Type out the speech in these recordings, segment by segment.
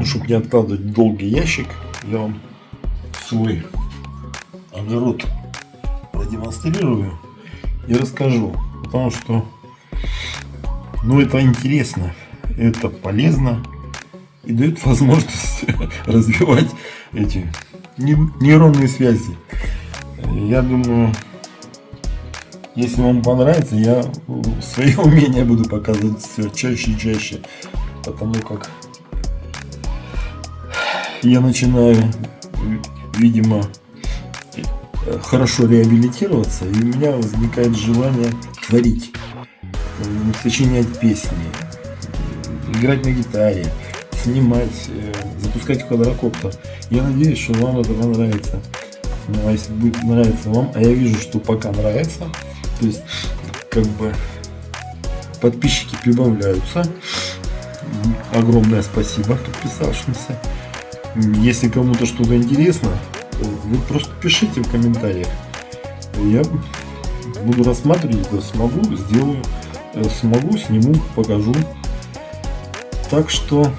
Чтобы не откладывать долгий ящик, я вам свой огород продемонстрирую и расскажу. Потому что это интересно, это полезно и дает возможность развивать эти нейронные связи. Я думаю, если вам понравится, я свои умения буду показывать все чаще и чаще, потому как я начинаю, видимо, хорошо реабилитироваться, и у меня возникает желание творить, сочинять песни, играть на гитаре, снимать, запускать квадрокоптер. Я надеюсь, что вам это понравится. Но если будет нравиться вам, а я вижу, что пока нравится, то есть как бы подписчики прибавляются. Огромное спасибо подписавшимся. Если кому-то что-то интересно, вы просто пишите в комментариях. Я буду рассматривать, да, смогу, сделаю, смогу, сниму, покажу. Так что,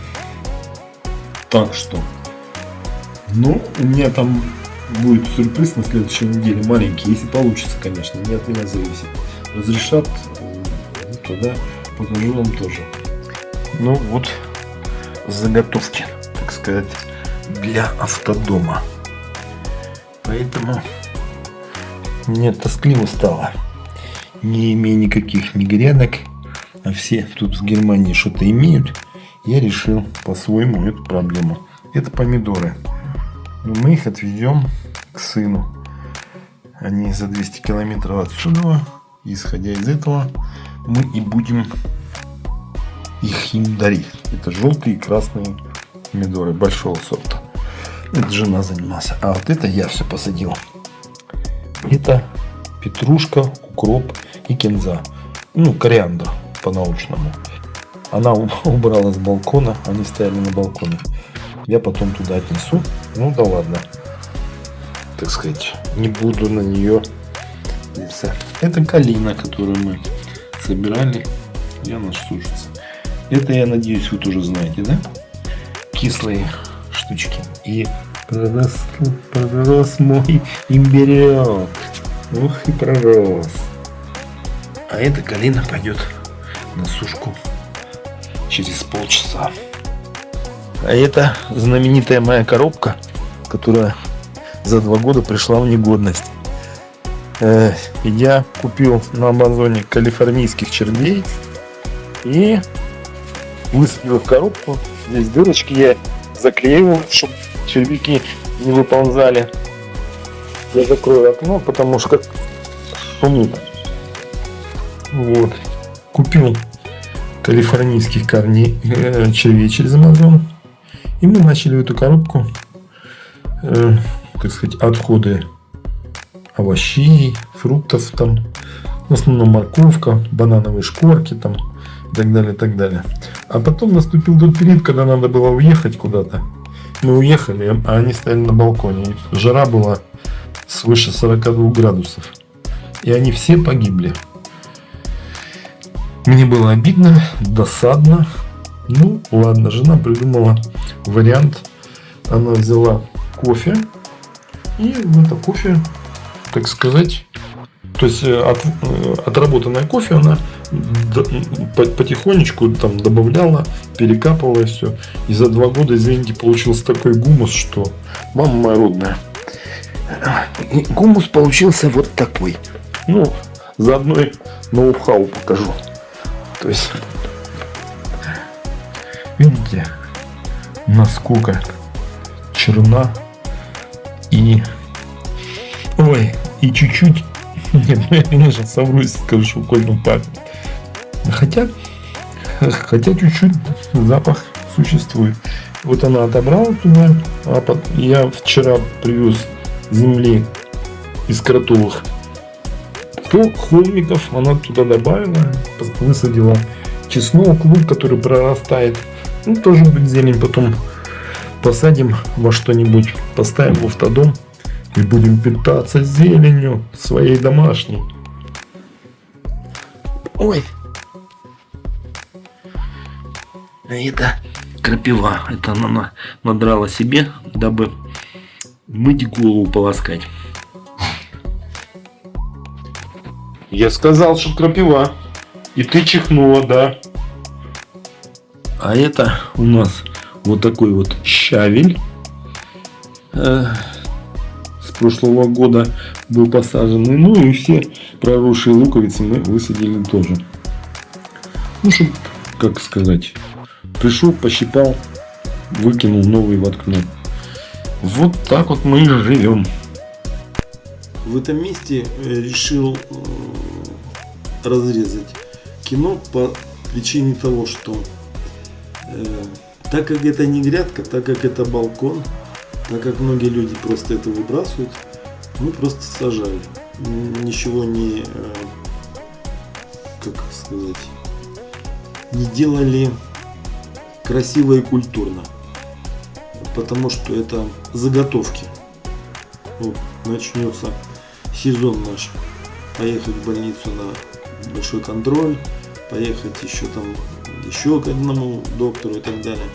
ну, у меня там будет сюрприз на следующей неделе, маленький, если получится, конечно, не от меня зависит. Разрешат, тогда покажу вам тоже. Ну вот, заготовки, так сказать, для автодома. Поэтому мне тоскливо стало, не имея никаких ни грядок, а все тут в Германии что-то имеют. Я решил по-своему эту проблему. Это помидоры. Мы их отвезем к сыну. Они за 200 километров отсюда. Исходя из этого, мы и будем их им дарить. Это желтые и красные помидоры большого сорта. Это жена занималась. А вот это я все посадил. Это петрушка, укроп и кинза. Ну, кориандр по-научному. Она убрала с балкона. Они стояли на балконе. Я потом туда отнесу. Ну да ладно. Так сказать, не буду на нее. Это калина, которую мы собирали. И она сушится. Это, я надеюсь, вы тоже знаете, да? Кислые штучки. И пророс мой имбирек. Ух и пророс. А эта калина пойдет на сушку через полчаса. А это знаменитая моя коробка, которая за 2 года пришла в негодность. Я купил на Амазоне калифорнийских червей и высадил в коробку. Здесь дырочки я заклеивал, чтобы червяки не выползали. Я закрою окно, потому что шумит. Вот. Купил калифорнийских червей через Амазон. И мы начали в эту коробку, так сказать, отходы овощей, фруктов, там, в основном морковка, банановые шкорки, там, и так далее, и так далее. А потом наступил тот период, когда надо было уехать куда-то. Мы уехали, а они стояли на балконе. И жара была свыше 42 градусов. И они все погибли. Мне было обидно, досадно. Ну, ладно, жена придумала вариант. Она взяла кофе. И в это кофе, так сказать, то есть отработанное кофе она потихонечку там добавляла, перекапывала все. И за 2 года, извините, получился такой гумус, что мама моя родная. Гумус получился вот такой. Ну, заодно и ноу-хау покажу. То есть, видите, насколько черна и... Ой, и чуть-чуть... Нет, я, конечно, совру, если скажу, что кольном пахнет. Хотя чуть-чуть запах существует. Вот она отобрала туда. Я вчера привез земли из кротовых холмиков. Она туда добавила, высадила чеснок, лук, который прорастает. Ну, тоже будет зелень. Потом посадим во что-нибудь, поставим в автодом и будем питаться зеленью своей домашней. Ой. Это крапива. Это она надрала себе, дабы мыть голову, полоскать. Я сказал, что крапива. И ты чихнула, да. А это у нас вот такой вот щавель. С прошлого года был посаженный. Ну и все проросшие луковицы мы высадили тоже. Ну, чтобы, как сказать, пришел, пощипал, выкинул, новый воткнул. Вот так вот мы и живем. В этом месте решил разрезать кино по причине того, что так как это не грядка, так как это балкон, так как многие люди просто это выбрасывают, мы просто сажали. Ничего не, как сказать, не делали красиво и культурно. Потому что это заготовки. Вот, начнется сезон наш. Поехать в больницу на большой контроль, поехать еще к одному доктору и так далее.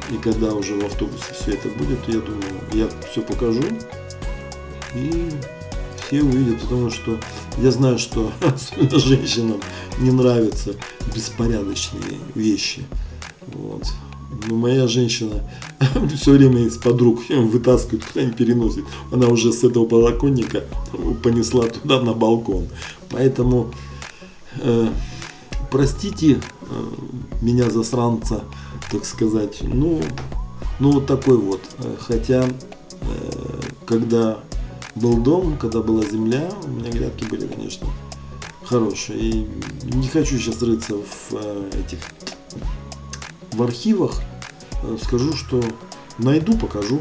И когда уже в автобусе все это будет, я думаю, я все покажу и все увидят, потому что я знаю, что женщинам не нравятся беспорядочные вещи. Вот. Но моя женщина все время из подруг вытаскивает, куда-нибудь переносит. Она уже с этого подоконника понесла туда на балкон. Поэтому простите меня, засранца, так сказать. Ну вот такой вот. Хотя, когда был дом, когда была земля, у меня грядки были, конечно, хорошие. И не хочу сейчас рыться в архивах. Скажу, что найду, покажу,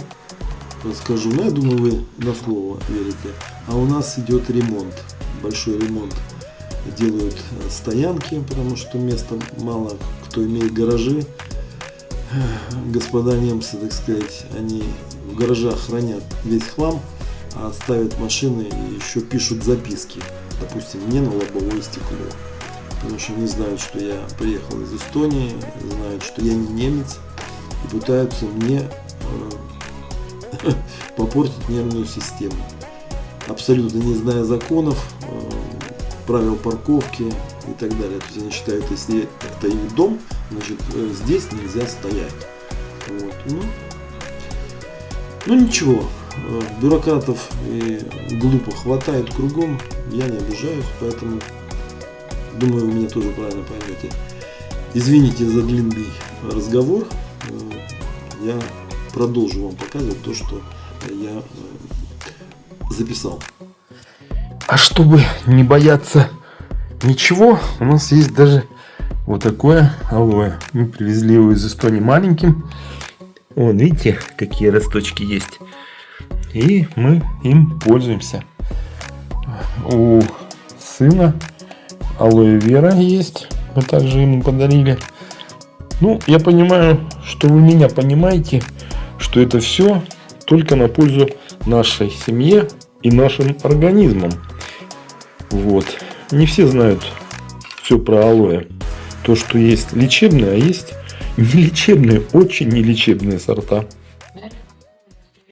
расскажу. Но я думаю, вы на слово верите. А у нас идет ремонт, большой ремонт. Делают стоянки, потому что места мало. Кто имеет гаражи, господа немцы, так сказать, они в гаражах хранят весь хлам, а ставят машины и еще пишут записки. Допустим, мне на лобовое стекло. Потому что они знают, что я приехал из Эстонии, знают, что я не немец, и пытаются мне попортить нервную систему. Абсолютно не зная законов, правил парковки и так далее. То есть они считают, если это их дом, значит здесь нельзя стоять. Вот. Ну ничего, бюрократов и глупо хватает кругом, я не обижаюсь, поэтому думаю, вы меня тоже правильно поймете. Извините за длинный разговор, я продолжу вам показывать то, что я записал. А чтобы не бояться ничего, у нас есть даже вот такое алоэ. Мы привезли его из Эстонии маленьким. Вон, видите, какие росточки есть. И мы им пользуемся. У сына алоэ вера есть. Мы также ему подарили. Ну, я понимаю, что вы меня понимаете, что это все только на пользу нашей семье и нашим организмам. Вот. Не все знают все про алоэ. То, что есть лечебные, а есть нелечебные, очень нелечебные сорта.